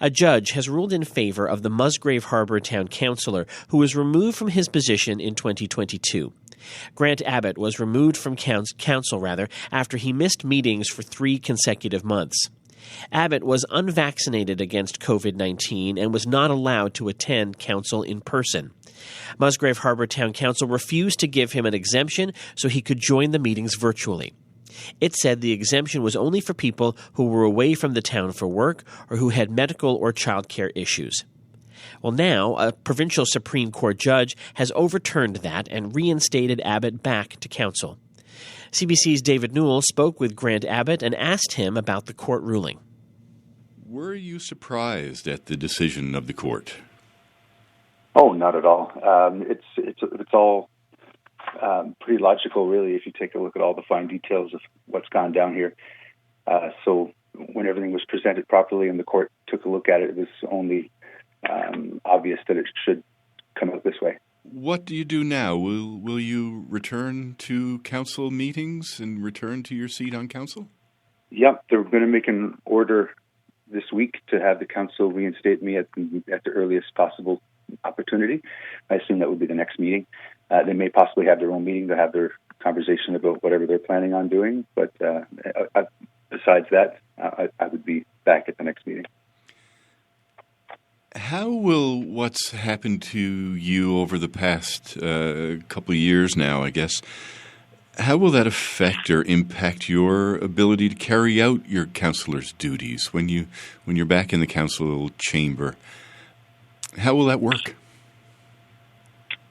A judge has ruled in favor of the Musgrave Harbour town councilor who was removed from his position in 2022. Grant Abbott was removed from council after he missed meetings for 3 consecutive months. Abbott was unvaccinated against COVID-19 and was not allowed to attend council in person. Musgrave Harbour Town Council refused to give him an exemption so he could join the meetings virtually. It said the exemption was only for people who were away from the town for work or who had medical or childcare issues. Well, now, a provincial Supreme Court judge has overturned that and reinstated Abbott back to council. CBC's David Newell spoke with Grant Abbott and asked him about the court ruling. Were you surprised at the decision of the court? Oh, not at all. It's all pretty logical, really, if you take a look at all the fine details of what's gone down here. So when everything was presented properly and the court took a look at it, it was only obvious that it should come out this way. What do you do now? Will you return to council meetings and return to your seat on council? Yep, they're going to make an order this week to have the council reinstate me at the earliest possible opportunity. I assume that would be the next meeting. They may possibly have their own meeting to have their conversation about whatever they're planning on doing. But besides that, I would be back at the next meeting. How will what's happened to you over the past couple of years now, I guess, how will that affect or impact your ability to carry out your councillor's duties when you're back in the council chamber? How will that work?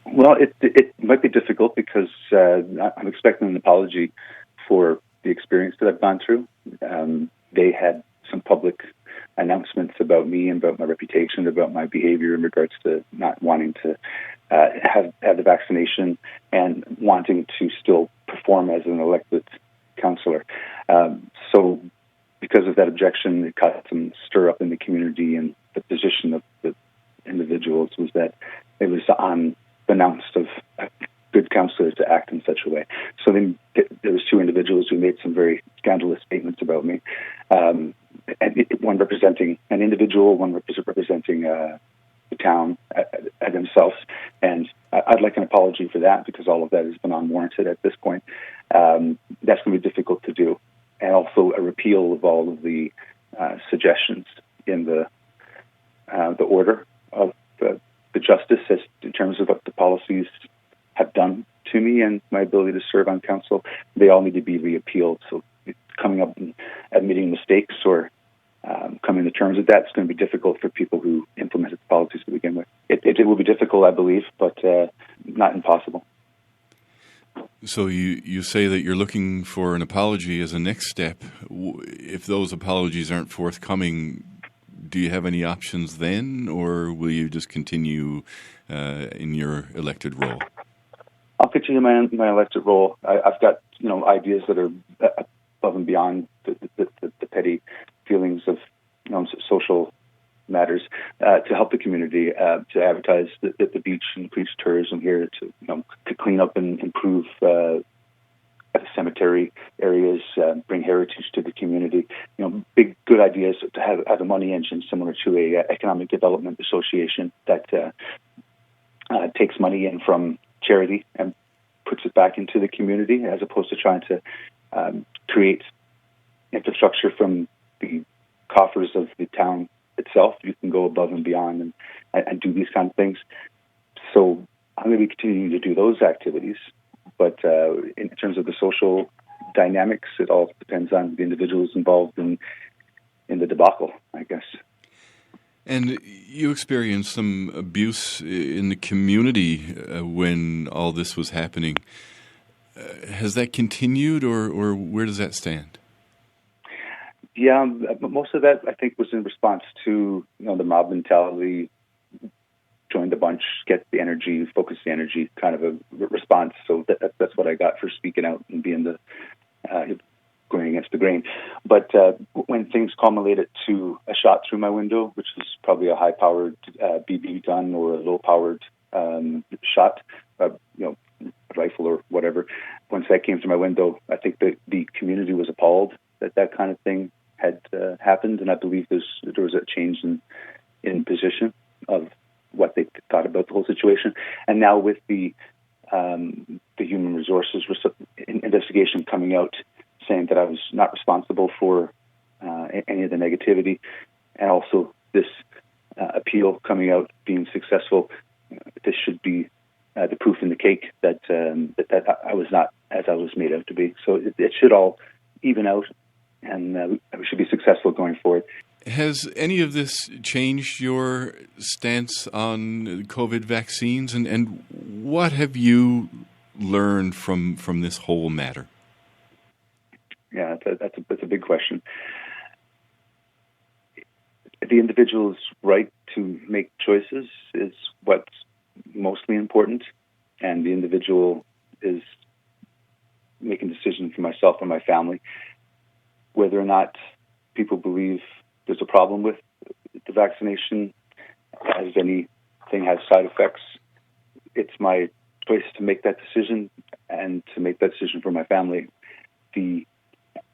Well, it might be difficult because I'm expecting an apology for the experience that I've gone through. They had some public announcements about me and about my reputation, about my behavior in regards to not wanting to have the vaccination and wanting to still perform as an elected councillor. So because of that objection, it caused some stir up in the community, and the position of the individuals was that it was unbeknownst of good councillors to act in such a way. So then there was 2 individuals who made some very scandalous statements about me. One representing an individual, one representing the town themselves. And I'd like an apology for that because all of that has been unwarranted at this point. That's going to be difficult to do. And also a repeal of all of the suggestions in the order of the justice as in terms of what the policies have done to me and my ability to serve on council. They all need to be reappealed. So coming up and admitting mistakes or coming to terms with that is going to be difficult for people who implemented the policies to begin with. It will be difficult, I believe, but not impossible. So you say that you're looking for an apology as a next step. If those apologies aren't forthcoming, do you have any options then, or will you just continue in your elected role? I'll continue my elected role. I've got ideas that are above and beyond the petty feelings of social matters to help the community, to advertise the beach and increase tourism here, to clean up and improve cemetery areas, bring heritage to the community. Big good ideas to have a money engine similar to a economic development association that takes money in from charity and puts it back into the community, as opposed to trying to create infrastructure from the coffers of the town itself. You can go above and beyond and do these kind of things. So I'm going to be continuing to do those activities. But in terms of the social dynamics, it all depends on the individuals involved in the debacle, I guess. And you experienced some abuse in the community when all this was happening. Has that continued, or where does that stand? Yeah, most of that, I think, was in response to the mob mentality, join the bunch, get the energy, focus the energy kind of a response. So that's what I got for speaking out and being going against the grain. But when things culminated to a shot through my window, which was probably a high-powered BB gun or a low-powered shot, rifle or whatever, once that came through my window, I think the community was appalled that kind of thing had happened, and I believe there was a change in position of what they thought about the whole situation. And now with the human resources investigation coming out, saying that I was not responsible for any of the negativity, and also this appeal coming out being successful, this should be the proof in the cake that I was not as I was made out to be. So it should all even out, and we should be successful going forward. Has any of this changed your stance on COVID vaccines, and what have you learned from this whole matter? Yeah, that's a big question. The individual's right to make choices is what's mostly important, and the individual is making decisions for myself and my family. Whether or not people believe there's a problem with the vaccination, as anything has side effects, it's my choice to make that decision and to make that decision for my family. The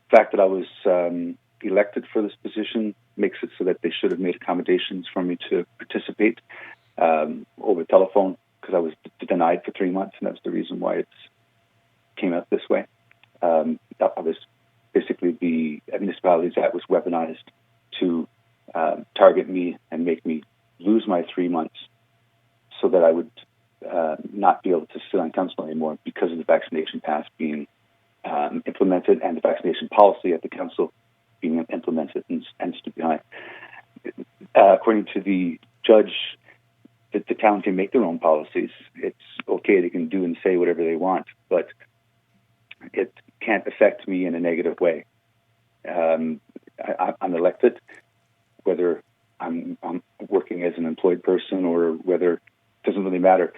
fact that I was elected for this position makes it so that they should have made accommodations for me to participate over telephone, because I was denied for 3 months, and that's the reason why it came out this way. That was basically the Municipalities Act was weaponized to target me and make me lose my 3 months, so that I would not be able to sit on council anymore because of the vaccination pass being implemented and the vaccination policy at the council being implemented and stood behind. According to the judge, the town can make their own policies. It's okay, they can do and say whatever they want, but it can't affect me in a negative way. I'm elected, whether I'm working as an employed person or whether, it doesn't really matter.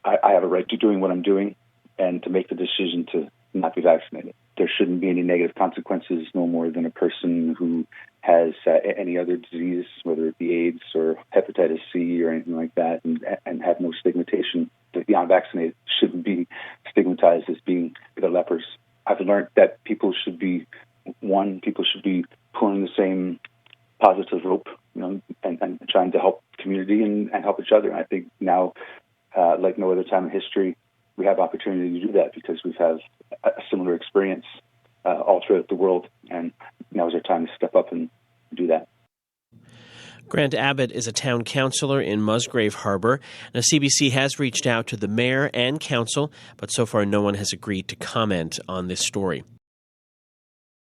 I have a right to doing what I'm doing and to make the decision to not be vaccinated. There shouldn't be any negative consequences, no more than a person who has any other disease, whether it be AIDS or hepatitis C or anything like that, and have no stigmatization. The unvaccinated shouldn't be stigmatized as being the lepers. I've learned that people should be pulling the same positive rope, and trying to help the community and help each other. And I think now, like no other time in history, we have opportunity to do that because we've had a similar experience all throughout the world, and now is our time to step up and do that. Grant Abbott is a town councilor in Musgrave Harbour. Now, CBC has reached out to the mayor and council, but so far no one has agreed to comment on this story.